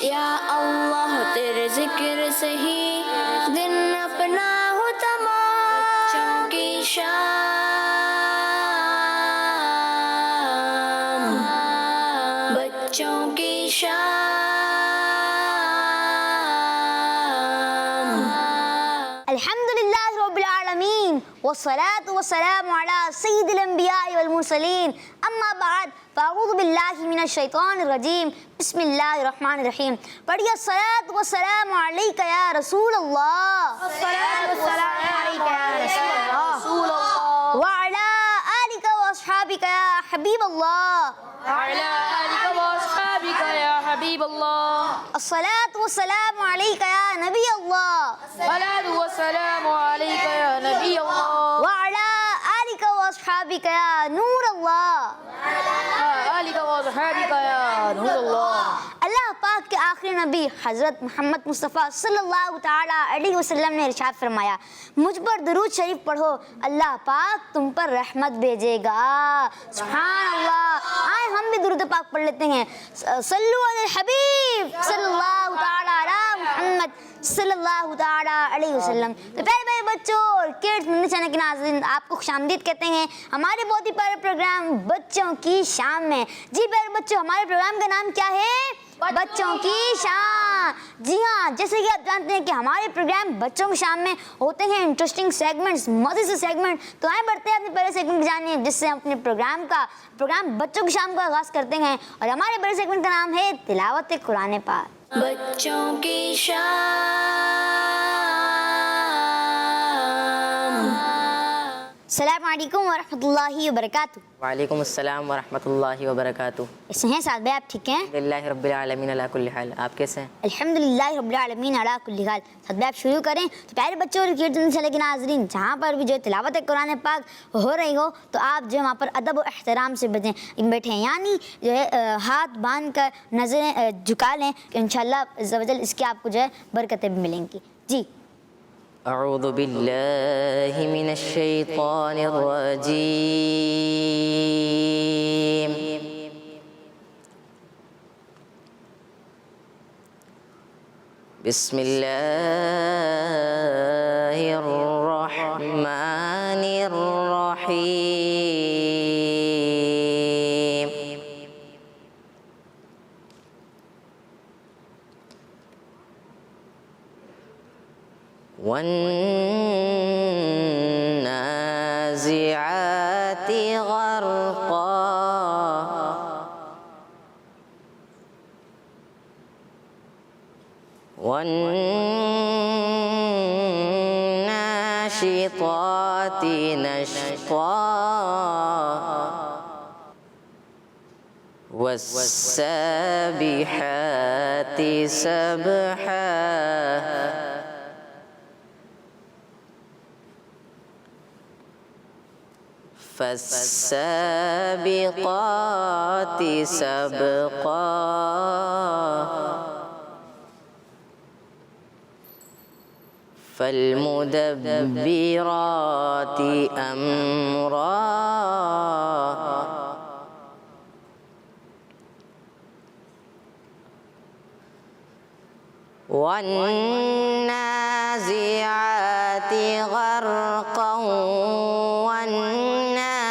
یا اللہ تیرے ذکر سے ہی دن اپنا ہو تمام، بچوں کی شام، بچوں کی شام۔ الحمدللہ رب العالمین والصلاة والسلام علی سید الانبیاء والمرسلین، اما بعد فاعوذ باللہ من الشیطان الرجیم، بسم اللہ الرحمن الرحیم۔ پڑھیے الصلاة والسلام علیک یا رسول اللہ، الصلاۃ والسلام علیک یا رسول اللہ، وعلی آلک واصحابک یا حبیب اللہ، وعلی آلک واصحابک یا حبیب اللہ، الصلاة والسلام علیک یا نبی اللہ، الصلاۃ والسلام علیک یا نبی اللہ، وعلی آلک واصحابک یا نور اللہ۔ آلک واصحابک یا نور اللہ۔ اللہ پاک کے آخری نبی حضرت محمد مصطفیٰ صلی اللہ تعالیٰ علیہ وسلم نے ارشاد فرمایا، مجھ پر درود شریف پڑھو اللہ پاک تم پر رحمت بھیجے گا۔ سبحان اللہ۔ آئے ہم بھی درود پاک پڑھ لیتے ہیں۔ صلو علی الحبیب صلی اللہ تعالیٰ علی محمد صلی اللہ تعالیٰ علیہ وسلم۔ تو پیارے پیارے بچوں اور کڈس مدنی چینل کے ناظرین، آپ کو خوش آمدید کہتے ہیں ہمارے بہت ہی پیارے پروگرام بچوں کی شام میں۔ جی پیارے بچوں، ہمارے پروگرام کا نام کیا ہے؟ بچوں کی شام۔ جی ہاں، جیسے کہ آپ جانتے ہیں کہ ہمارے پروگرام بچوں کی شام میں ہوتے ہیں انٹرسٹنگ سیگمنٹس، مزے سے سیگمنٹ۔ تو آئیں بڑھتے ہیں اپنے پہلے سیگمنٹ جانیے، جس سے ہم اپنے پروگرام بچوں کی شام کا آغاز کرتے ہیں، اور ہمارے پہلے سیگمنٹ کا نام ہے تلاوت قرآن پاک۔ بچوں کی شام۔ السلام علیکم ورحمۃ اللہ وبرکاتہ۔ وعلیکم السلام ورحمۃ اللہ وبرکاتہ۔ کیسے ہیں سعد بھائی، آپ ٹھیک ہیں؟ الحمدللہ رب العالمین علی کل حال، آپ کیسے ہیں؟ الحمدللہ رب العالمین علی کل حال۔ سعد بھائی آپ شروع کریں۔ تو پیارے بچوں اور چلے کے ناظرین، جہاں پر بھی جو تلاوت قرآن پاک ہو رہی ہو تو آپ جو وہاں پر ادب و احترام سے بیٹھیں، یعنی جو ہے ہاتھ باندھ کر نظریں جھکا لیں، کہ انشاءاللہ عز و جل اس کی آپ کو جو ہے برکتیں بھی ملیں گی۔ جی اعوذ باللہ من الشیطان الرجیم، بسم اللہ الرحمن الرحیم، والنازعات غرقا، والناشطات نشطا، والسابحات سبحا، فالسابقات سبقا، فالمدبرات أمرا، والنازعات غرقا، والناشطات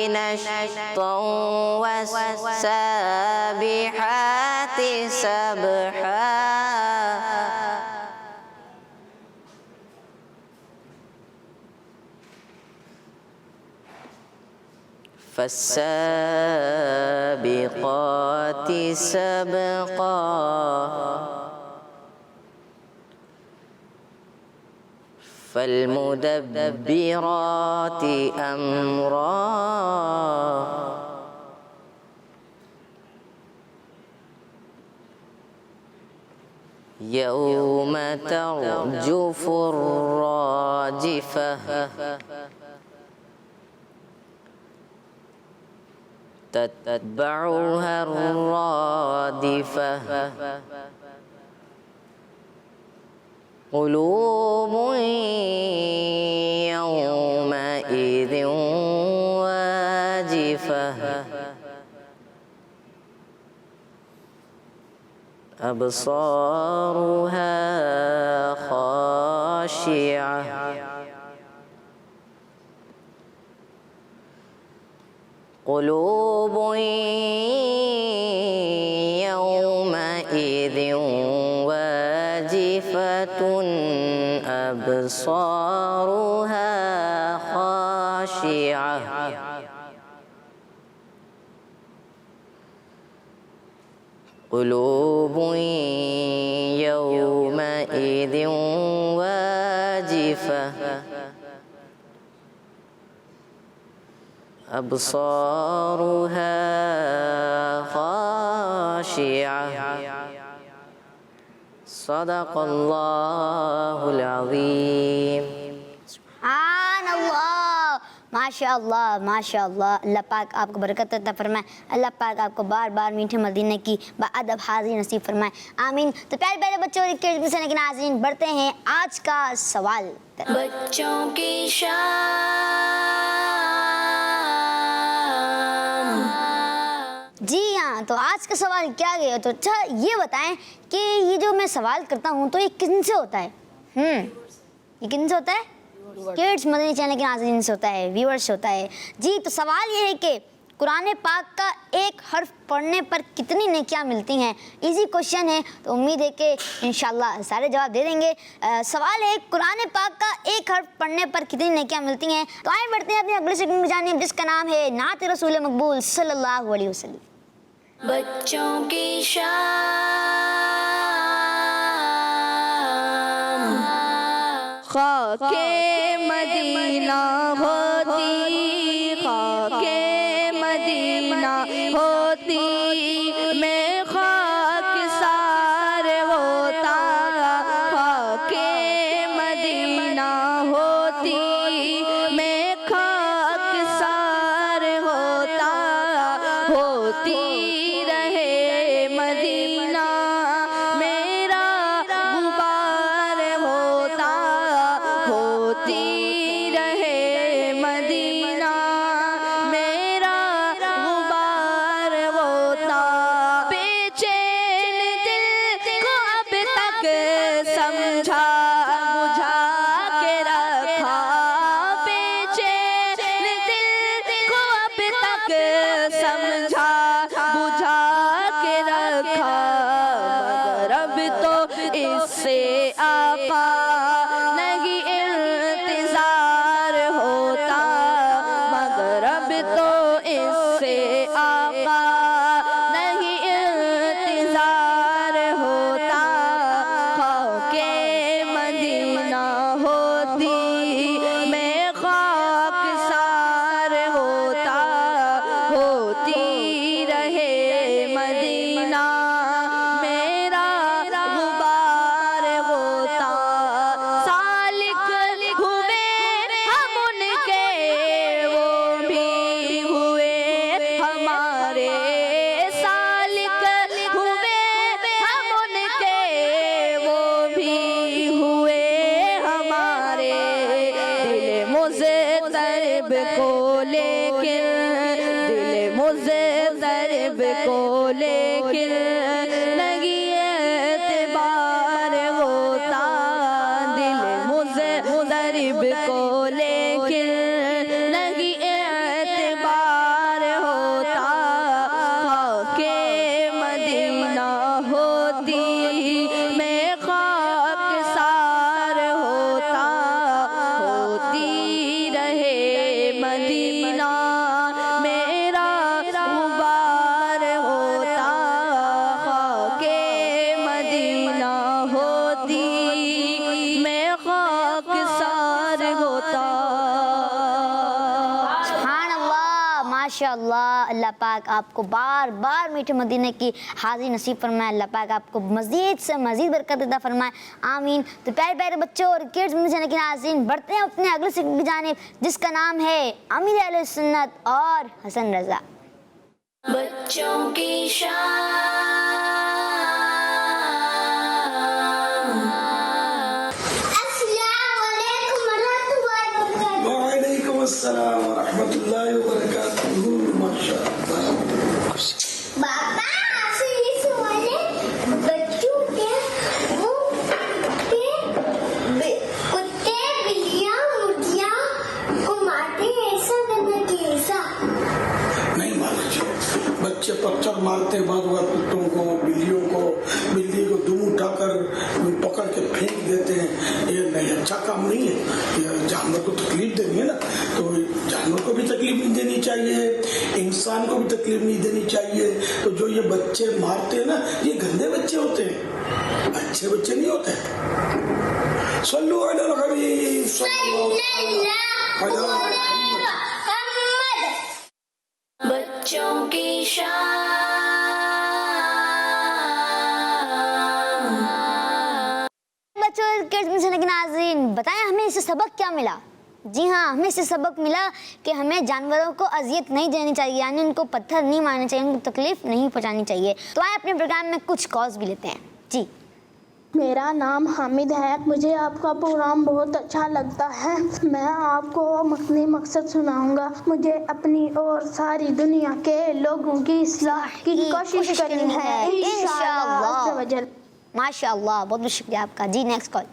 نشطا، والسابحات سبحا، فالسابقات سبقا، فالمدبرات أمرا، يوم ترجف الراجفة، تتبعها الرادفة، قلوب يومئذ واجفة، أبصارها خاشعة قلوب يومئذ واجفة أبصارها خاشعة قلوب يومئذ واجفة أبصارها خاشعة صدق الله العظيم. سبحان اللہ، ماشاء اللہ ماشاء اللہ. اللہ پاک آپ کو برکت عطا فرمائے. اللہ پاک آپ کو بار بار میٹھے مدینے کی باادب حاضری نصیب فرمائے. آمین. تو پیارے پیارے بچوں اور کے ناظرین بڑھتے ہیں آج کا سوال. بچوں کی شان. جی ہاں، تو آج کا سوال کیا گیا؟ تو اچھا یہ بتائیں کہ یہ جو میں سوال کرتا ہوں تو یہ کن سے ہوتا ہے؟ یہ کن سے ہوتا ہے؟ کڈس مدنی چینل کے ناظرین سے ہوتا ہے، ویورز سے ہوتا ہے. جی تو سوال یہ ہے کہ قرآن پاک کا ایک حرف پڑھنے پر کتنی نیکیاں ملتی ہیں؟ ایزی کوشچن ہے، تو امید ہے کہ انشاءاللہ سارے جواب دے دیں گے. سوال ہے قرآن پاک کا ایک حرف پڑھنے پر کتنی نیکیاں ملتی ہیں؟ تو آئیں بڑھتے ہیں اپنے اگلے سیگمنٹ میں جانب جس کا نام ہے نعت رسول مقبول صلی اللہ علیہ وسلم. بچوں کی شان. خاک مدینہ ہوتی، خاک مدینہ ہوتی، میں خاک سار ہوتا. خاک مدینہ ہوتی، میں خاک سار ہوتا. ہوتی رہے مدینہ میرا غبار ہوتا. ہوتی رہے مدینہ میرا غبار ہوتا. بے چین دل کو اب تک سمجھا بجھا کے رکھا. بے چین دل کو اب تک سمجھا بجھا کے رکھا. مگر اب تو اس سے آقا نہیں انتظار ہوتا. مگر اب تو اس سے آقا نہیں انتظار ہوتا. خاک مدینہ ہوتی، میں خاک سار ہوتا. ہوتی رہے مدینہ میرا غبار ہوتا. سالک ہوئے ہم ان کے، وہ بھی ہوئے ہمارے. سالک ہوئے ہم ان کے، وہ بھی ہوئے ہمارے. دل مضطرب کو لیکن، دل مضطرب کو لیکن نہیں اعتبار ہوتا. دل مضطرب کو لیکن نہیں اعتبار ہوتا. خاک مدینہ ہوتی، میں خاک سار ہوتا. ہوتی رہے مدینہ میرا غبار ہوتا. خاک مدینہ ہوتی، میں خاک سار ہوتا. سبحان اللہ ماشاء اللہ. اللہ پاک آپ کو بار بار میٹھے مدینے کی حاضری نصیب فرمائے. اللہ پاک آپ کو مزید سے مزید برکت عطا فرمائے. آمین. تو پیارے پیارے بچوں اور کڈس مدنی چینل کے ناظرین بڑھتے ہیں اپنے اگلے سیگمنٹ کی جانب جس کا نام ہے امیر اہل سنت اور حسن رضا. بچوں کی شان. السلام علیکم ورحمۃ اللہ وبرکاتہ. وعلیکم السلام ورحمۃ اللہ وبرکاتہ. ماشاء اللہ. بابا آپ سے یہ سوال ہے، اچھا کام نہیں ہے. یہ جانور کو تکلیف دینی ہے نا, تو جانور کو بھی تکلیف نہیں دینی چاہیے, انسان کو بھی تکلیف نہیں دینی چاہیے. تو جو یہ بچے مارتے ہیں نا, یہ گندے بچے ہوتے ہیں, اچھے بچے نہیں ہوتے. صلو علی الحبیب صلی اللہ علیہ وسلم. بچوں کی شان. بچوں کے ناظرین, بتائیں ہمیں اس سے سبق کیا ملا؟ جی ہاں, ہمیں اس سے سبق ملا کہ ہمیں جانوروں کو اذیت نہیں دینی چاہیے, یعنی ان کو پتھر نہیں مارنے چاہیے, ان کو تکلیف نہیں پہنچانی چاہیے. تو آئے اپنے پروگرام میں کچھ کالز بھی لیتے ہیں. جی, میرا نام حامد ہے. مجھے آپ کا پروگرام بہت اچھا لگتا ہے. میں آپ کو مقصدی مقصد سناؤں گا. مجھے اپنی اور ساری دنیا کے لوگوں کی اصلاح کی کوشش کرنی ہے انشاءاللہ عز و جل. ماشاء اللہ, بہت بہت شکریہ آپ کا. جی, نیکسٹ کال.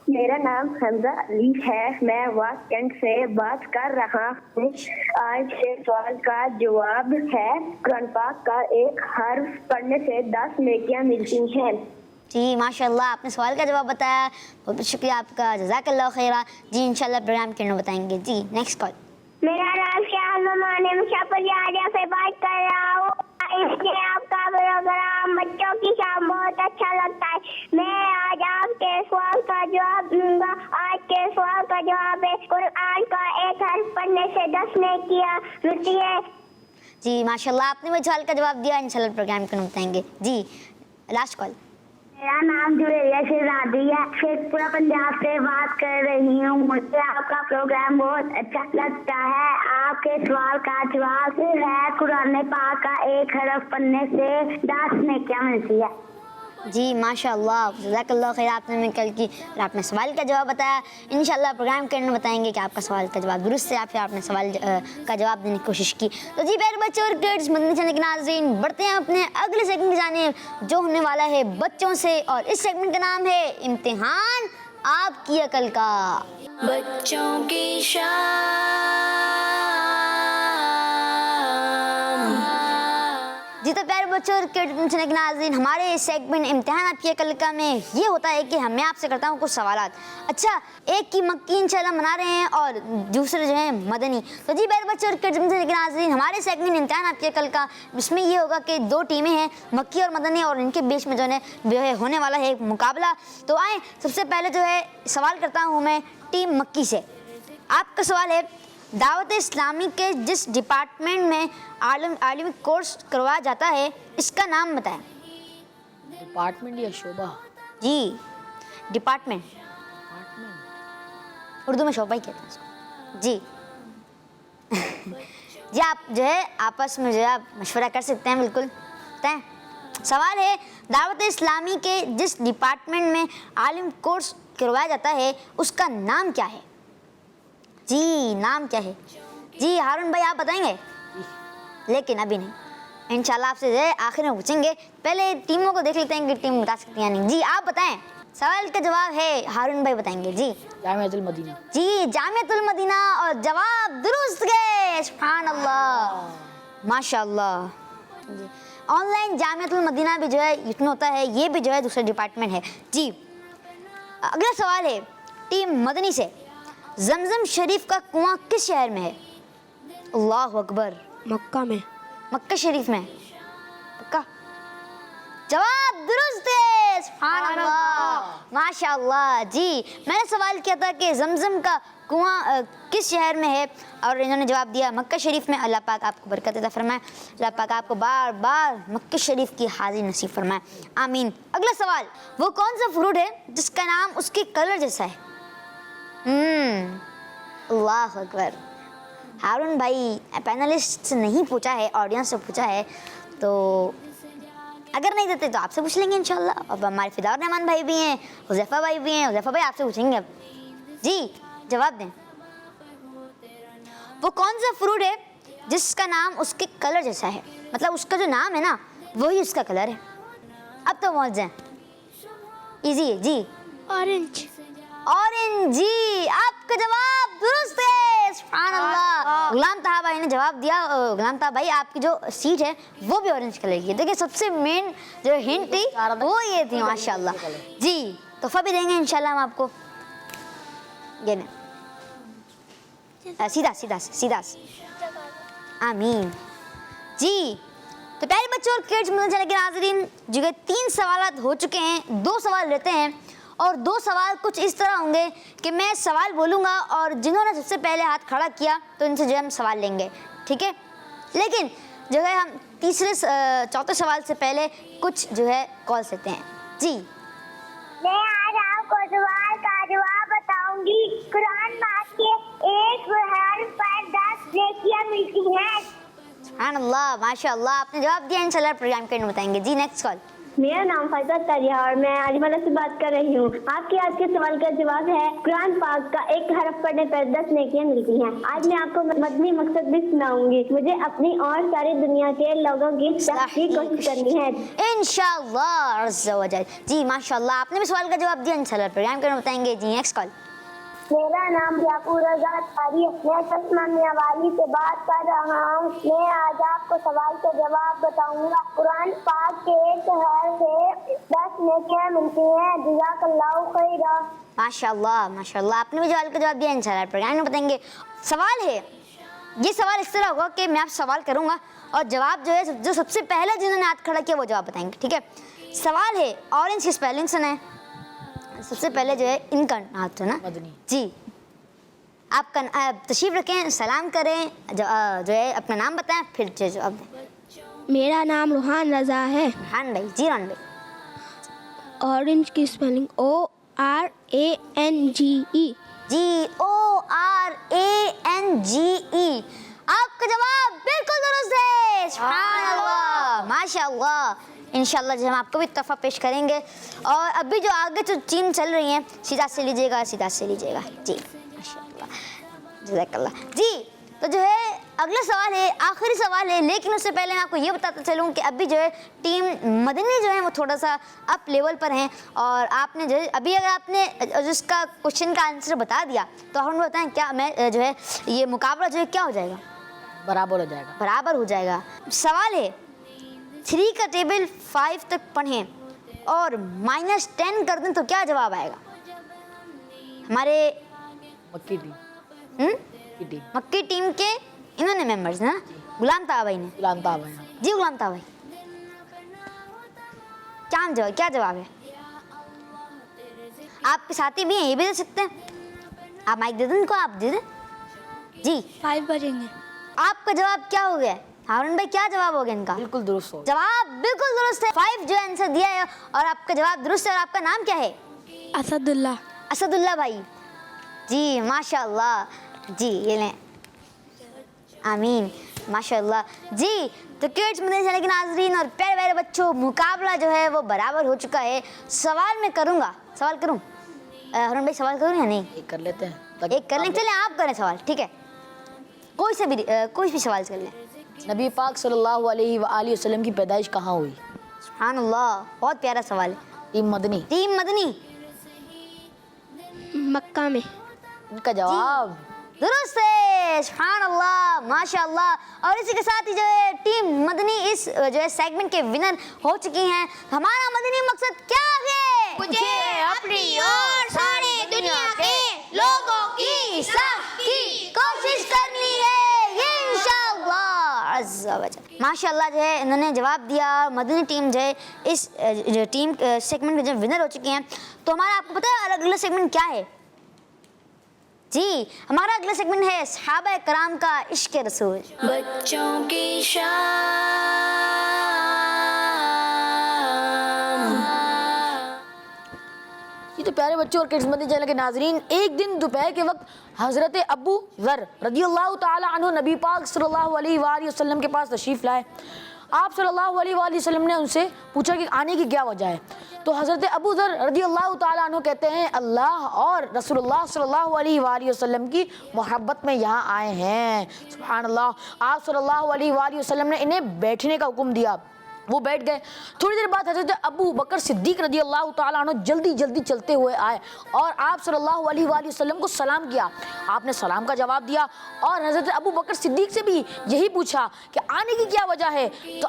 میرا نام حمزہ علی ہے. میں واس کینٹ سے بات کر رہا ہوں. آج کے سوال کا جواب ہے قرآن پاک کا ایک حرف پڑھنے سے 10 نیکیاں ملتی ہیں. جی ماشاء اللہ, آپ نے سوال کا جواب بتایا, بہت بہت شکریہ آپ کا, جزاک اللہ خیرہ. جی انشاءاللہ پروگرام کے انہوں بتائیں گے. جی, نیکسٹ کال. میرا نام شاہ میں مشاپر آریہ سے بات کر رہا ہوں. اس لیے آپ کا پروگرام بچوں کی شان بہت اچھا لگتا ہے. میں آج آپ کے سوال کا جواب دوں گا. آج کے سوال کا جواب ہے قرآن کا ایک حرف پڑھنے سے 10 نیکیاں ملتی ہے. جی ماشاء اللہ, آپ نے وہ سوال کا جواب دیا. انشاءاللہ پروگرام کے انہوں بتائیں گے. جی, لاسٹ کال. میرا نام جویریہ شہزادی ہے. شیخ پورہ پنجاب سے بات کر رہی ہوں. مجھے آپ کا پروگرام بہت اچھا لگتا ہے. آپ کے سوال کا جواب ہے قرآن پاک کا ایک حرف پڑھنے سے 10 نیکیاں ملتی ہے. جی ماشاء اللہ, جزاک اللہ خیر. آپ نے کل کی اور آپ نے سوال کا جواب بتایا. انشاءاللہ پروگرام کے انہوں بتائیں گے کہ آپ کا سوال کا جواب درست ہے یا پھر آپ نے سوال کا جواب دینے کی کوشش کی. تو جی پیارے بچے اور کڈس, مدنی چینل کے ناظرین, بڑھتے ہیں اپنے اگلے سیگمنٹ کی جانب جو ہونے والا ہے بچوں سے, اور اس سیگمنٹ کا نام ہے امتحان آپ کی عقل کا. بچوں کی شان. جی تو پیارے بچوں اور کڈس کے ناظرین, ہمارے سیگمنٹ امتحان آپ کی عقل کا میں یہ ہوتا ہے کہ میں آپ سے کرتا ہوں کچھ سوالات. اچھا, ایک کی مکی انشاءاللہ منا رہے ہیں اور دوسرے جو ہیں مدنی. تو جی پیارے بچوں اور کڈس کے ناظرین, ہمارے سیگمنٹ امتحان آپ کی عقل کا, اس میں یہ ہوگا کہ 2 ٹیمیں ہیں, مکی اور مدنی, اور ان کے بیچ میں جو ہے ہونے والا ہے ایک مقابلہ. تو آئیں, سب سے پہلے جو ہے سوال کرتا ہوں میں ٹیم مکی سے. آپ کا سوال ہے, دعوت اسلامی کے جس ڈپارٹمنٹ میں عالمی کورس کروایا جاتا ہے اس کا نام بتائیں. ڈپارٹمنٹ یا شعبہ؟ جی, ڈپارٹمنٹ, اردو میں شعبہ ہی کہتے ہیں اس کو. جی جی, آپ جو ہے آپس میں جو ہے آپ مشورہ کر سکتے ہیں, بالکل بتائیں. سوال ہے, دعوت اسلامی کے جس ڈپارٹمنٹ میں عالم کورس کروایا جاتا ہے اس کا نام کیا ہے؟ جی, نام کیا ہے؟ جی ہارون بھائی آپ بتائیں گے؟ لیکن ابھی نہیں, انشاءاللہ آپ سے جو ہے آخر میں پوچھیں گے. پہلے ٹیموں کو دیکھ لیتے ہیں کہ ٹیم بتا سکتی ہیں نہیں. جی آپ بتائیں, سوال کا جواب ہے ہارون بھائی بتائیں گے. جی, جامعۃ المدینہ. جی جامعۃ المدینہ, اور جواب درست ہے. سبحان اللہ, ماشاء اللہ. جی, آن لائن جامعۃ المدینہ بھی جو ہے یتن ہوتا ہے, یہ بھی جو ہے دوسرا ڈپارٹمنٹ ہے. جی, اگلا سوال ہے ٹیم مدنی سے, زمزم شریف کا کنواں کس شہر میں ہے؟ اللہ اکبر. مکہ میں. مکہ شریف میں. پکا؟ جواب درست ہے. سبحان اللہ, ماشاء اللہ. جی, میں نے سوال کیا تھا کہ زمزم کا کنواں کس شہر میں ہے, اور انہوں نے جواب دیا مکہ شریف میں. اللہ پاک آپ کو برکت عطا فرمائے, اللہ پاک آپ کو بار بار مکہ شریف کی حاضری نصیب فرمائے, آمین. اگلا سوال, وہ کون سا فروٹ ہے جس کا نام اس کے کلر جیسا ہے؟ اللہ اکبر. ہارون بھائی پینلسٹ سے نہیں پوچھا ہے, آڈینس سے پوچھا ہے, تو اگر نہیں دیتے تو آپ سے پوچھ لیں گے انشاءاللہ. اب ہمارے فداء الرحمان بھائی بھی ہیں, حذیفہ بھائی بھی ہیں. حذیفہ بھائی آپ سے پوچھیں گے اب. جی جواب دیں. وہ کون سا فروٹ ہے جس کا نام اس کے کلر جیسا ہے, مطلب اس کا جو نام ہے نا وہی اس کا کلر ہے. اب تو پہنچ جائیں, ایزی ہے. جی, اورنج. اورنج. جی, آپ کا جواب درست ہے. سبحان اللہ. غلام طاہر بھائی نے جواب دیا. غلام طاہر بھائی آپ کی جو سیٹ ہے وہ بھی اورنج کلر کی ہے. دیکھیں سب سے مین جو ہنٹ تھی وہ یہ تھی. ماشاء اللہ. جی, تحفہ بھی دیں گے انشاءاللہ ہم آپ کو. یہ نہیں سیدھا سیدھا سیدھا آمین. جی تو پیارے بچوں اور کڈس مدنی چینل کے ناظرین جو کہ 3 سوالات ہو چکے ہیں, 2 سوال رہتے ہیں اور 2 سوال کچھ اس طرح ہوں گے کہ میں سوال بولوں گا اور جنہوں نے سب سے پہلے ہاتھ کھڑا کیا تو ان سے جو ہے ہم سوال لیں گے, ٹھیک ہے. لیکن جو ہے ہم چوتھے سوال سے پہلے کچھ جو ہے کالس لیتے ہیں. جی میں آج آپ کو سوال کا جواب بتاؤں گی. قرآن پاک کے ایک حرف پر 10 نیکیاں ملتی ہیں. سبحان اللہ, ماشاء اللہ, آپ نے جواب دیا. انشاءاللہ پروگرام کے بتائیں گے. جی نیکسٹ کال. میرا نام فائزہ تاریہ اور میں عالمانہ سے بات کر رہی ہوں. آپ کے آج کے سوال کا جواب ہے قرآن پاک کا ایک حرف پڑھنے پر 10 نیکیاں ملتی ہیں. آج میں آپ کو مدنی مقصد بھی سناؤں گی. مجھے اپنی اور ساری دنیا کے لوگوں کی صلاح کی کوشش کرنی ہے انشاءاللہ عز و جل. جی ماشاء اللہ, آپ نے بھی سوال کا جواب دیا. انشاءاللہ پروگرام کے بتائیں گے. جی نیکسٹ کال. میرا نام یعقوب رضا تاری ہے. میں چشمہ میاں والی سے بات کر رہا ہوں. میں آج آپ کو سوال کا جواب بتاؤں گا. قرآن پاک کے ایک حرف سے 10 نیکیاں ملتی ہیں. جزاک اللہ خیرا. ماشاء اللہ ماشاء اللہ, آپ نے بھی سوال کا جواب دیا. انشاءاللہ پروگرام میں بتائیں گے. سوال ہے, یہ سوال اس طرح ہوگا کہ میں آپ سوال کروں گا اور جواب جو ہے جو سب سے پہلے جنہوں نے ہاتھ کھڑا کیا وہ جواب بتائیں گے, ٹھیک ہے. سوال ہے اورنج کی اسپیلنگ سنیں. سب سے پہلے جو ہے ان کا ہاتھ ہے نا. جی آپ کا تشریف رکھیں, سلام کریں, جو ہے اپنا نام بتائیں, پھر جواب دیں. میرا نام روحان رضا ہے. روحان بھائی. جی روحان بھائی. اورنج کی اسپیلنگ ORANGE. جی ORANGE. آپ کا جواب بالکل درست ہے. سبحان اللہ, ماشاء اللہ. انشاءاللہ جو ہم آپ کو بھی تحفہ پیش کریں گے. اور ابھی جو آگے جو ٹیم چل رہی ہیں سیدھا سے لیجیے گا, سیدھا سے لیجیے گا. جی ماشاء اللہ, جزاک اللہ. جی تو جو ہے اگلا سوال ہے, آخری سوال ہے, لیکن اس سے پہلے میں آپ کو یہ بتاتا چلوں کہ ابھی جو ہے ٹیم مدنی جو ہے وہ تھوڑا سا اپ لیول پر ہیں. اور آپ نے جو ہے ابھی اگر آپ نے جس کا کوشچن کا آنسر بتا دیا تو ہم بتائیں کیا میں جو ہے یہ مقابلہ جو ہے کیا ہو جائے گا؟ برابر ہو جائے گا. برابر ہو جائے گا. سوال ہے 3 کا ٹیبل 5 تک پڑھیں اور -10 کر دیں تو کیا جواب آئے گا؟ ہمارے مکی ٹیم مکی ٹیم کے انہوں نے ممبرز نا, غلام طاہر بھائی نے. غلام طاہر بھائی. جی غلام طاہر بھائی, کیا جواب ہے؟ آپ کے ساتھی بھی ہیں, یہ بھی دے سکتے ہیں. آپ مائک دے دیں ان کو, آپ دے دیں. جی 5 بجیں گے. آپ کا جواب کیا ہو گیا ہارون بھائی؟ کیا جواب ہو گیا ان کا؟ بالکل درست ہو. جواب بالکل درست ہے. 5 جو آنسر دیا ہے اور آپ کا جواب درست ہے. اور آپ کا نام کیا ہے؟ اسد اللہ. اسد اللہ بھائی. جی ماشاء اللہ. جی یہ لیں, آمین, ماشاء اللہ. جی تو کڈس مدنی چینل کے ناظرین اور پیارے پیارے بچوں, مقابلہ جو ہے وہ برابر ہو چکا ہے. سوال میں کروں گا, سوال کروں ہارون بھائی, سوال کروں یا نہیں؟ ایک کر لیتے ہیں. ایک کر لیں, چلیں آپ کریں سوال, ٹھیک ہے. کوئی بھی سوال کر لیں. نبی پاک صلی اللہ علیہ وآلہ وسلم کی پیدائش کہاں ہوئی؟ سبحان اللہ, بہت پیارا سوال ہے. ٹیم مدنی. ٹیم مدنی مکہ میں. ان کا جواب درست ہے. سبحان اللہ, ماشاء اللہ. اور اسی کے ساتھ ہی جو ہے ٹیم مدنی اس جو ہے سیگمنٹ کے ونر ہو چکی ہیں. ہمارا مدنی مقصد کیا ہے؟ مجھے اپنی اور ساری دنیا کے لوگوں کی صلاح کی کوشش کرنی ہے انشاءاللہ عز و جل. ماشاءاللہ جو ہے انہوں نے جواب دیا. مدنی ٹیم جو ہے اس جو ٹیم سیگمنٹ کے جو ونر ہو چکی ہیں. تو ہمارا آپ کو پتہ ہے اگلا سیگمنٹ کیا ہے؟ جی ہمارا اگلا سیگمنٹ ہے صحابہ کرام کا عشق رسول. بچوں کی شام. یہ تو پیارے بچوں اور کڈس مدنی چینل کے ناظرین, ایک دن دوپہر کے وقت حضرت ابو ذر رضی اللہ تعالی عنہ نبی پاک صلی اللہ علیہ وآلہ وسلم کے پاس تشریف لائے. آپ صلی اللہ علیہ وآلہ وسلم نے ان سے پوچھا کہ آنے کی کیا وجہ ہے. تو حضرت ابو ذر رضی اللہ تعالیٰ عنہ کہتے ہیں اللہ اور رسول اللہ صلی اللہ علیہ وآلہ وسلم کی محبت میں یہاں آئے ہیں. سبحان اللہ. آپ صلی اللہ علیہ وآلہ وسلم نے انہیں بیٹھنے کا حکم دیا. وہ بیٹھ گئے. تھوڑی دیر بعد حضرت ابو بکر صدیق رضی اللہ تعالیٰ عنہ جلدی جلدی چلتے ہوئے آئے اور آپ صلی اللہ علیہ وآلہ وسلم کو سلام کیا. آپ نے سلام کا جواب دیا اور حضرت ابو بکر صدیق سے بھی یہی پوچھا کہ آنے کی کیا وجہ ہے. تو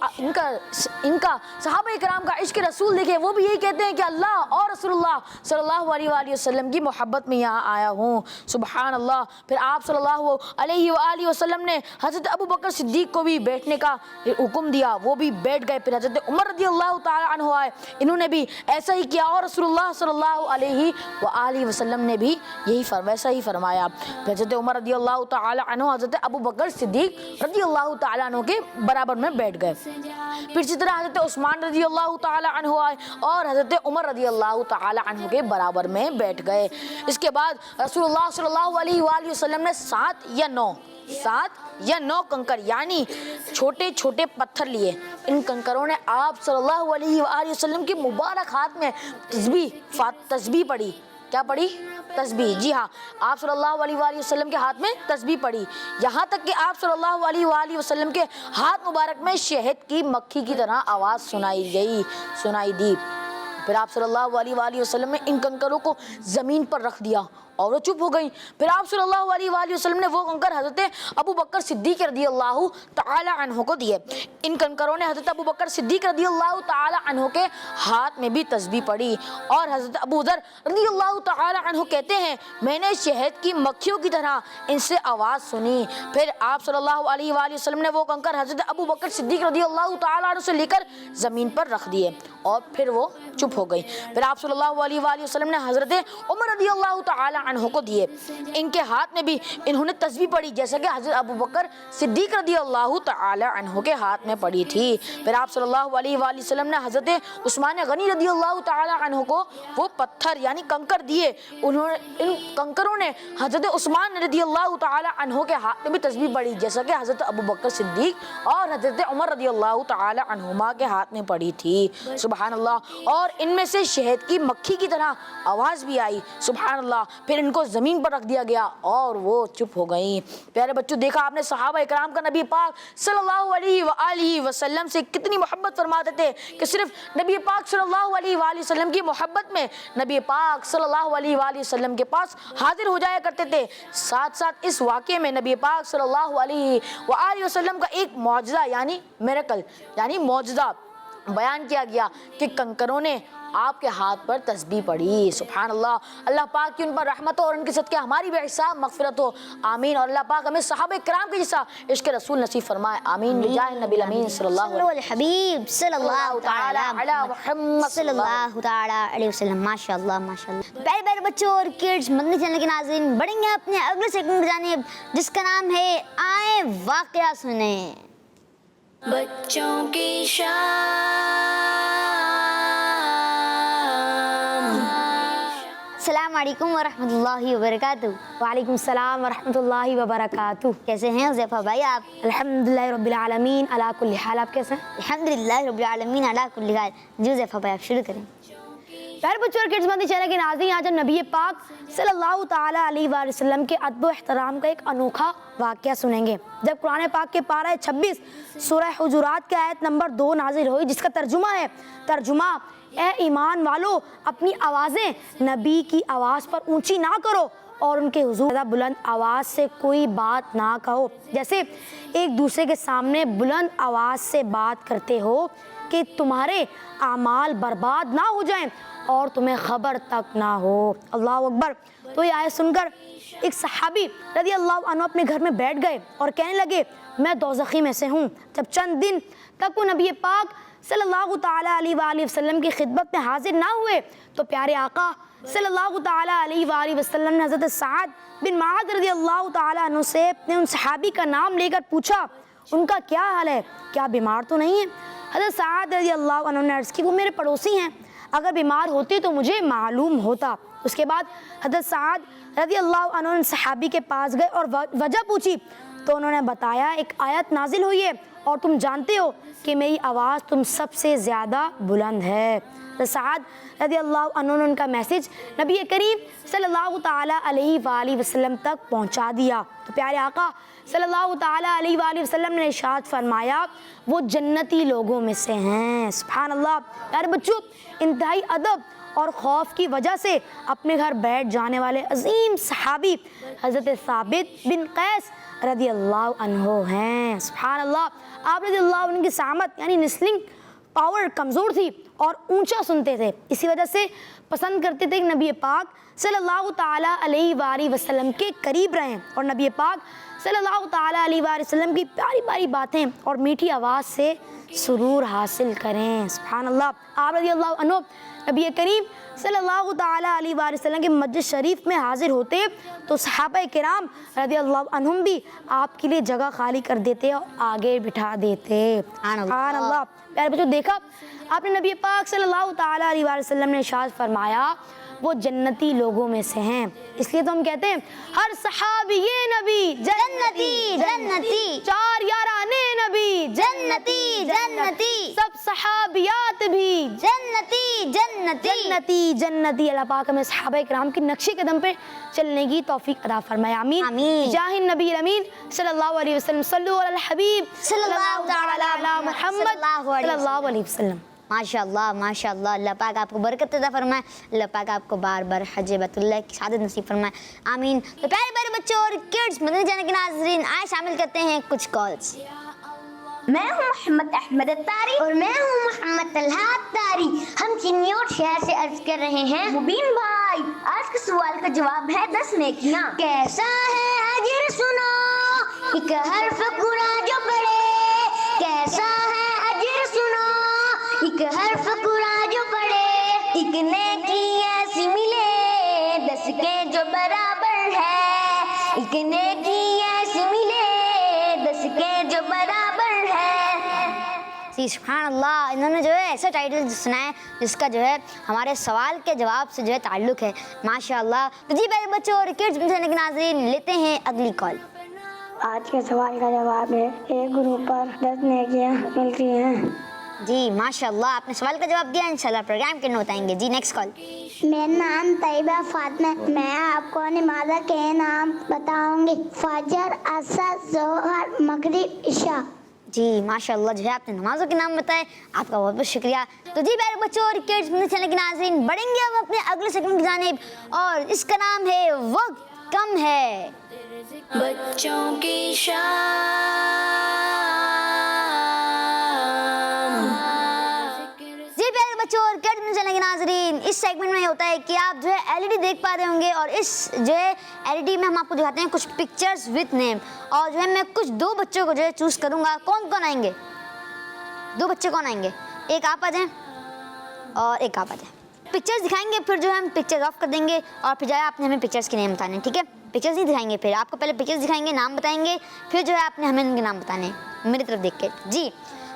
ان کا صحابہ کرام کا عشق رسول دیکھیں, وہ بھی یہی کہتے ہیں کہ اللہ اور رسول اللہ صلی اللہ علیہ وآلہ وسلم کی محبت میں یہاں آیا ہوں. سبحان اللہ. پھر آپ صلی اللہ علیہ وآلہ وسلم نے حضرت ابو بکر صدیق کو بھی بیٹھنے کا حکم دیا, وہ بھی بیٹھ گئے. پھر حضرت عمر رضی اللہ تعالی عنہ آئے, انہوں نے بھی ایسا ہی کیا اور رسول اللہ صلی اللہ علیہ وآلہ وسلم نے بھی یہی ویسا ہی فرمایا. پھر حضرت عمر رضی اللہ تعالی عنہ حضرت ابو بکر صدیق رضی اللہ تعالی عنہ کے برابر میں بیٹھ گئے. پھر اسی طرح حضرت عثمان رضی اللہ تعالی عنہ آئے اور حضرت عمر رضی اللہ تعالی عنہ کے برابر میں بیٹھ گئے. اس کے بعد رسول اللہ صلی اللہ علیہ وآلہ وسلم نے 7 یا 9 کنکر یعنی چھوٹے چھوٹے پتھر لیے. ان کنکروں نے آپ صلی اللہ علیہ وآلہ وسلم کے مبارک ہاتھ میں تسبیح پڑھی. کیا پڑھی؟ تسبیح. جی ہاں, آپ صلی اللہ علیہ وآلہ وسلم کے ہاتھ میں تسبیح پڑھی, یہاں تک کہ آپ صلی اللہ علیہ وآلہ وسلم کے ہاتھ مبارک میں شہد کی مکھی کی طرح آواز سنائی دی. پھر آپ صلی اللہ علیہ وآلہ وسلم نے ان کنکروں کو زمین پر رکھ دیا اور وہ چپ ہو گئیں. پھر آپ صلی اللہ علیہ وآلہ وسلم نے وہ کنکر حضرت ابو بکر صدیق رضی اللہ تعالی عنہ کو دیے. ان کنکروں نے حضرت ابو بکر صدیق رضی اللہ تعالی عنہ کے ہاتھ میں بھی تسبیح پڑھی اور حضرت ابو ذر رضی اللہ تعالی عنہ کہتے ہیں میں نے شہد کی مکھیوں کی طرح ان سے آواز سنی. پھر آپ صلی اللہ علیہ وآلہ وسلم نے وہ کنکر حضرت ابو بکر صدیق رضی اللہ تعالی عنہ سے لے کر زمین پر رکھ دیے اور پھر وہ چپ ہو گئی. پھر آپ صلی اللہ علیہ وآلہ وسلم نے حضرت عمر رضی اللہ تعالی عنہ کو دیے. ان کے ہاتھ میں بھی انہوں نے تسبیح پڑھی جیسا کہ حضرت ابو بکر صدیق رضی اللہ تعالی عنہ کے ہاتھ میں پڑھی تھی. پھر آپ صلی اللہ علیہ وآلہ وسلم نے حضرت عثمان غنی رضی اللہ تعالی عنہ کو وہ پتھر یعنی کنکر دیے. ان کنکروں نے حضرت عثمان رضی اللہ تعالی عنہ کے ہاتھ میں بھی تسبیح پڑھی جیسا کہ حضرت ابو بکر صدیق اور حضرت عمر رضی اللہ تعالی عنہما کے ہاتھ میں پڑھی تھی. سبحان اللہ. اور ان میں سے شہد کی مکھی کی طرح آواز بھی آئی. سبحان اللہ. پھر ان کو زمین پر رکھ دیا گیا اور وہ چپ ہو گئیں. پیارے بچوں, دیکھا آپ نے صحابہ اکرام کا نبی پاک صلی اللہ علیہ وآلہ وسلم سے کتنی محبت فرماتے تھے کہ صرف نبی پاک صلی اللہ علیہ وآلہ وسلم کی محبت میں نبی پاک صلی اللہ علیہ وآلہ وسلم کے پاس حاضر ہو جایا کرتے تھے. ساتھ ساتھ اس واقعے میں نبی پاک صلی اللہ علیہ وآلہ وسلم کا ایک معجزہ یعنی میریکل یعنی معجزہ بیان کیا گیا کہ کنکروں نے آپ کے ہاتھ پر تسبیح پڑھی. سبحان اللہ. اللہ پاک کی ان پر رحمت ہو اور ان کے صدقے ہماری بھی حساب مغفرت ہو. آمین. اور اللہ پاک ہمیں صحابہ کرام کے جیسا عشق رسول نصیب فرمائے. آمین. بجاہ نبی الامین صلی اللہ علیہ الحبیب صلی اللہ تعالی علی محمد صلی اللہ تعالی علیہ وسلم. ماشاءاللہ ماشاءاللہ. پیارے پیارے بچوں اور کڈز مدنی چینل کے ناظرین, بڑھیں گے اپنے اگلے سیگمنٹ کی جانب جس کا نام ہے آئیں واقعہ سنیں. بچوں کی شان. السلام علیکم ورحمۃ اللہ وبرکاتہ. وعلیکم السلام ورحمۃ اللہ وبرکاتہ. کیسے ہیں حذیفہ بھائی آپ؟ الحمدللہ رب العالمین علی کل حال. آپ کیسے ہیں؟ الحمدللہ رب العالمین علی کل حال. جی حذیفہ بھائی آپ شروع کریں. پیارے بچوں اور کڈز مدنی چینل کے ناظرین, آج ہم نبی پاک صلی اللہ تعالی علیہ وآلہ وسلم کے ادب و احترام کا ایک انوکھا واقعہ سنیں گے. جب قرآن پاک کے پارہ 26 سورہ حجرات کے آیت نمبر 2 نازل ہوئی جس کا ترجمہ ہے اے ایمان والو اپنی آوازیں نبی کی آواز پر اونچی نہ کرو اور ان کے حضور زیادہ بلند آواز سے کوئی بات نہ کہو جیسے ایک دوسرے کے سامنے بلند آواز سے بات کرتے ہو کہ تمہارے اعمال برباد نہ ہو جائیں اور تمہیں خبر تک نہ ہو. اللہ اکبر. تو یہ آیت سن کر ایک صحابی رضی اللہ عنہ اپنے گھر میں بیٹھ گئے اور کہنے لگے میں دوزخی میں سے ہوں. جب چند دن تک وہ نبی پاک صلی اللہ تعالی علیہ وآلہ وسلم کی خدمت میں حاضر نہ ہوئے تو پیارے آقا صلی اللہ تعالی علیہ وآلہ وسلم نے حضرت سعد بن معاذ رضی اللہ تعالی عنہ سے اپنے ان صحابی کا نام لے کر پوچھا ان کا کیا حال ہے, کیا بیمار تو نہیں ہے؟ حضرت سعد رضی اللہ عنہ نے عرض کی وہ میرے پڑوسی ہیں, اگر بیمار ہوتے تو مجھے معلوم ہوتا. اس کے بعد حضرت سعد رضی اللہ عنہ صحابی کے پاس گئے اور وجہ پوچھی تو انہوں نے بتایا ایک آیت نازل ہوئی ہے اور تم جانتے ہو کہ میری آواز تم سب سے زیادہ بلند ہے۔ سعد رضی اللہ عنہ نے ان کا میسج نبی کریم صلی اللہ تعالیٰ علیہ وآلہ وسلم تک پہنچا دیا۔ تو پیارے آقا صلی اللہ تعالیٰ علیہ وآلہ وسلم نے ارشاد فرمایا وہ جنتی لوگوں میں سے ہیں۔ سبحان اللہ۔ پیارے بچوں، انتہائی ادب اور خوف کی وجہ سے اپنے گھر بیٹھ جانے والے عظیم صحابی حضرت ثابت بن قیس رضی اللہ عنہ ہیں۔ سبحان اللہ۔ آپ رضی اللہ عنہ کی سامت یعنی نسلنگ پاور کمزور تھی اور اونچا سنتے تھے، اسی وجہ سے پسند کرتے تھے کہ نبی پاک صلی اللہ تعالیٰ علیہ وآلہ وسلم کے قریب رہیں اور نبی پاک صلی اللہ تعالیٰ علیہ وآلہ وسلم کی پیاری پیاری باتیں اور میٹھی آواز سے سرور حاصل کریں۔ سبحان اللہ۔ آپ رضی اللہ عنہ نبی کریم صلی اللہ تعالیٰ علیہ وآلہ وسلم کے مسجد شریف میں حاضر ہوتے تو صحابہ کرام رضی اللہ عنہم بھی آپ کے لیے جگہ خالی کر دیتے اور آگے بٹھا دیتے۔ سبحان اللہ۔ پیارے بچوں، دیکھا آپ نے نبی پاک صلی اللہ تعالیٰ علیہ وآلہ وسلم نے ارشاد فرمایا وہ جنتی لوگوں میں سے ہیں، اس لیے تو ہم کہتے ہیں ہر صحابی نبی جنتی جنتی، چار یارانے نبی جنتی جنتی، سب صحابیات بھی جنتی جنتی جنتی جنتی۔ اللہ پاک ہمیں صحابہ کرام کی نقش قدم پہ چلنے کی توفیق عطا فرمائے، آمین آمین۔ جاہ النبی الامین صلی اللہ علیہ وسلم، صلو علی الحبیب صلی اللہ علی محمد صلی اللہ علیہ وسلم۔ ماشاء اللہ ماشاء اللہ۔ اللہ پاک آپ کو برکت عطا فرمائے، اللہ پاک آپ کو بار بار حج بیت اللہ کی سعادت نصیب فرمائے، آمین۔ تو پیارے پیارے بچوں اور کڈز مدنی چینل کے ناظرین، آج شامل کرتے ہیں کچھ کالز۔ میں ہوں محمد احمد الطاری اور میں ہوں محمد طلحہ الطاری۔ ہم چنیوٹ شہر سے عرض کر رہے ہیں مبین بھائی، آج کے سوال کا جواب ہے 10 نیکیاں۔ کیسا ہے اجر سنو ایک حرف قرآن جو پڑھے، کیسا ہے اجر سنو ایک حرف قرآن جو پڑھے، ایک نیکی ایسی ملے 10 کے جو برابر ہے، ایک نیکی ایسی ملے 10 کے جو برابر ہے۔ جی سبحان اللہ، انہوں نے جو ہے ایسا ٹائٹل سنا ہے جس کا جو ہے ہمارے سوال کے جواب سے جو ہے تعلق ہے، ماشاء اللہ۔ تو جی پیارے بچوں اور کڈز چینل کے ناظرین، لیتے ہیں اگلی کال۔ آج کے سوال کا جواب ہے ایک گروپ پر 10 نیکیاں ملتی ہیں۔ جی ماشاء اللہ، آپ نے سوال کا جواب دیا، انشاءاللہ پروگرام کے بتائیں گے۔ جی نیکسٹ کال۔ میرا نام طیبہ فاطمہ، میں آپ کو نمازہ کے نام بتاؤں گی، فجر، عصر، ظہر، مغرب، عشاء۔ جی ماشاء اللہ، جو ہے آپ نے نمازوں کے نام بتائے، آپ کا بہت بہت شکریہ۔ تو جی پیارے بچوں اور کڈز چینل کے ناظرین، بڑھیں گے ہم اپنے اگلے سیگمنٹ کی جانب اور اس کا نام ہے وقت کم ہے۔ بچوں کی شام، جی پیارے بچوں اور کڈز چینل کے ناظرین، اس سیگمنٹ میں یہ ہوتا ہے کہ آپ جو ہے ایل ای ڈی دیکھ پا رہے ہوں گے اور اس جو ہے ایل ای ڈی میں ہم آپ کو دکھاتے ہیں کچھ پکچرز وتھ نیم، اور جو ہے میں کچھ 2 بچوں کو جو ہے چوز کروں گا۔ کون کون آئیں گے؟ 2 بچے کون آئیں گے؟ ایک آپ آ جائیں اور ایک آپ آ جائیں۔ پکچرز دکھائیں گے، پھر جو ہے ہم پکچرز آف کر دیں گے اور پھر جو ہے آپ نے ہمیں پکچرز کے نیم بتانے ہیں، ٹھیک ہے؟ پکچرز نہیں دکھائیں گے، پھر آپ کو پہلے پکچرز دکھائیں گے، نام بتائیں گے، پھر جو ہے آپ نے ہمیں ان کے نام بتانے ہیں میری طرف دیکھ کے۔ جی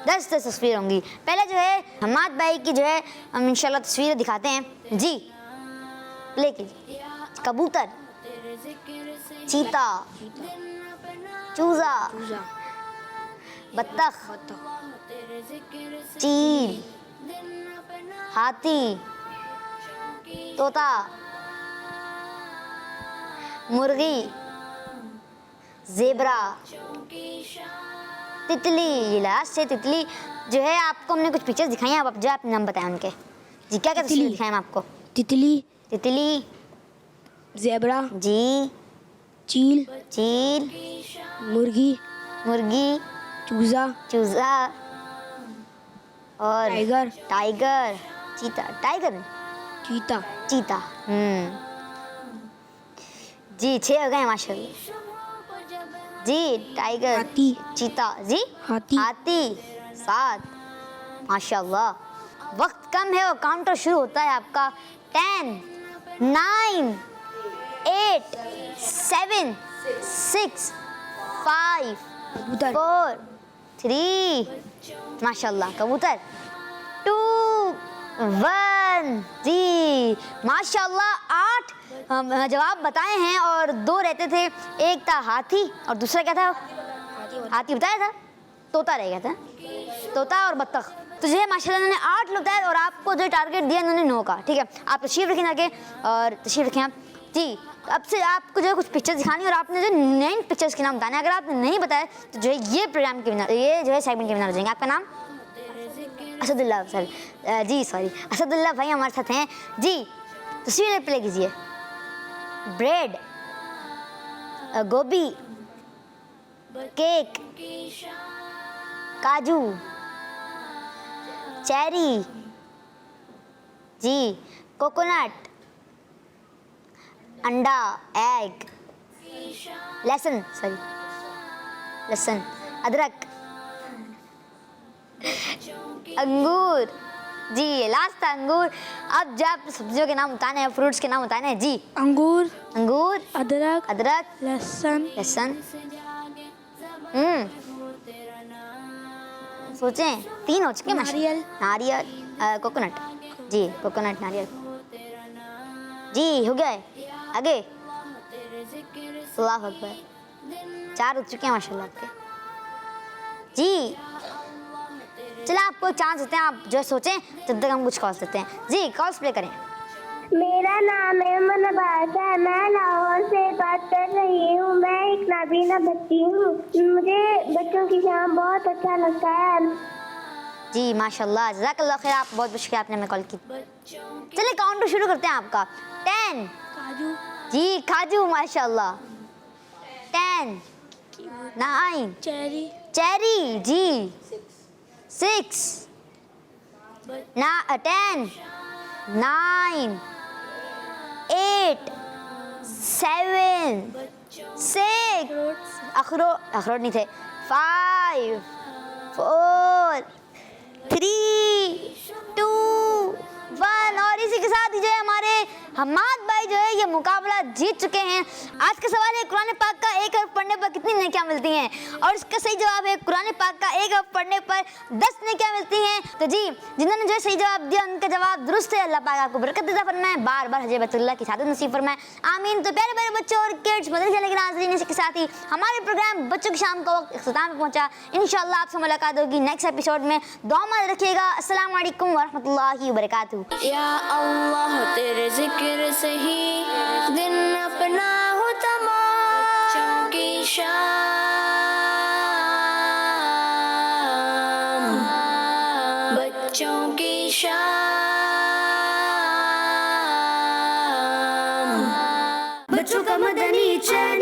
10 تصویر ہوں گی۔ پہلے جو ہے حماد بھائی کی جو ہے ہم انشاءاللہ تصویریں دکھاتے ہیں۔ جی پلے کیجیے۔ کبوتر، چیتا، چوزا، بطخ، چیل، ہاتھی، طوطا، مرغی، زیبرا، تتلی۔ یہ لاسٹ ہے تتلی۔ جو ہے آپ کو ہم نے کچھ پکچرز دکھائی ہیں، آپ جو آپ نام بتائیں ان کے۔ جی کیا کیا تصویر دکھائیں ہم آپ کو؟ تتلی، تتلی، زیبرا، جی، چیل، چیل، مرغی، مرغی، چوزا، چوزا اور ٹائیگر، ٹائیگر، چیتا، ٹائیگر، چیتا، چیتا۔ جی 6 ہو گئے ماشاء اللہ۔ جی ٹائیگر، ہاتھی، چیتا، جی ہاتھی، ہاتھی 7 ماشاء اللہ۔ وقت کم ہے اور کاؤنٹر شروع ہوتا ہے آپ کا۔ 10 9 8 7 6 5 4 3 ماشاء اللہ کبوتر 2 1 جی ماشاء اللہ 8 جواب بتائے ہیں اور 2 رہتے تھے، ایک تھا ہاتھی اور دوسرا کیا تھا؟ ہاتھی بتایا تھا، طوطا رہ گیا تھا، طوطا اور بطخ. تو جو ہے ماشاء اللہ انہوں نے 8 لوگ بتایا اور آپ کو جو ٹارگیٹ دیا انہوں نے 9 کا. ٹھیک ہے، آپ تشریف رکھیں آگے اور تشریف رکھیں آپ. جی اب سے آپ کو جو ہے کچھ پکچر دکھانی اور آپ نے جو 9 پکچرس کے نام بتانا ہے. اگر آپ نے نہیں بتایا تو جو ہے یہ پروگرام کے ونر، یہ جو ہے سیگمنٹ کے ونر ہو جائیں گے. آپ کا نام؟ اسد اللہ. سر جی سوری، اسد اللہ بھائی ہمارے ساتھ ہیں. جی تصویر پلے کیجیے. بریڈ، گوبھی، کیک، کاجو، چیری، جی کوکونٹ، انڈا، ایگ، لہسن، ادرک، انگور. جی لاسٹ تھا انگور. اب جب سبزیوں کے نام بتانے ہیں، فروٹس کے نام بتانے ہیں. جی انگور، ادرک، لہسن. سوچیں 3 ہو چکے. ناریل، کوکونٹ. جی کوکونٹ، ناریل. جی ہو گیا ہے. آگے اللہ اکبر، 4 ہو چکے ہیں ماشاء اللہ آپ کے. جی چلیں آپ کو چانس دیتے ہیں، آپ جو سوچیں جب تک ہم کچھ کالس دیتے ہیں. جی کالس پلے کریں. میرا نام ایمن عباس ہے، میں لاہور سے بات کر رہی ہوں. میں ایک نابینا بچی ہوں. مجھے بچوں کی شام بہت اچھا لگتا ہے. جی ماشاء اللہ، جزاک اللہ خیر. آپ بہت بہت شکریہ، آپ نے ہمیں کال کی. چلیں کاؤنٹ شروع کرتے ہیں آپ کا. 10. جی کاجو ماشاء اللہ. 10 9 چیری. جی 6 10 9 8 7 6 اخروٹ نہیں تھے. 5 4 3 2 1. اور اسی کے ساتھ ہی جو ہے ہمارے حماد بھائی جو ہے یہ مقابلہ جیت چکے ہیں. آج کا سوال ہے قرآن پاک کا ایک حرف پڑھنے پر کتنی نیکیاں ملتی ہیں؟ اور اس کا صحیح جواب ہے قرآن پاک کا ایک حرف پڑھنے پر 10 نیکیاں ملتی ہیں. تو جی جنہوں نے جو ہے صحیح جواب دیا ان کا جواب درست ہے. اللہ پاک آپ کو برکت عطا فرمائے، بار بار حج بیت اللہ کی سعادت نصیب فرمائے، آمین. تو پیارے پیارے بچوں اور کڈس مدنی چینل کے ناظرین، اس کے ساتھ ہی ہمارے پروگرام بچوں کی شام کا وقت اختتام پہ پہنچا. انشاءاللہ آپ سے ملاقات ہوگی نیکسٹ ایپیسوڈ میں. دعا میں رکھیے گا. السلام علیکم ورحمۃ اللہ وبرکاتہ. یا اللہ تیرے ذکر سے ہی دن اپنا ہو تمام، بچوں کی شام، بچوں کی شام. بچوں کا مدنی چینل.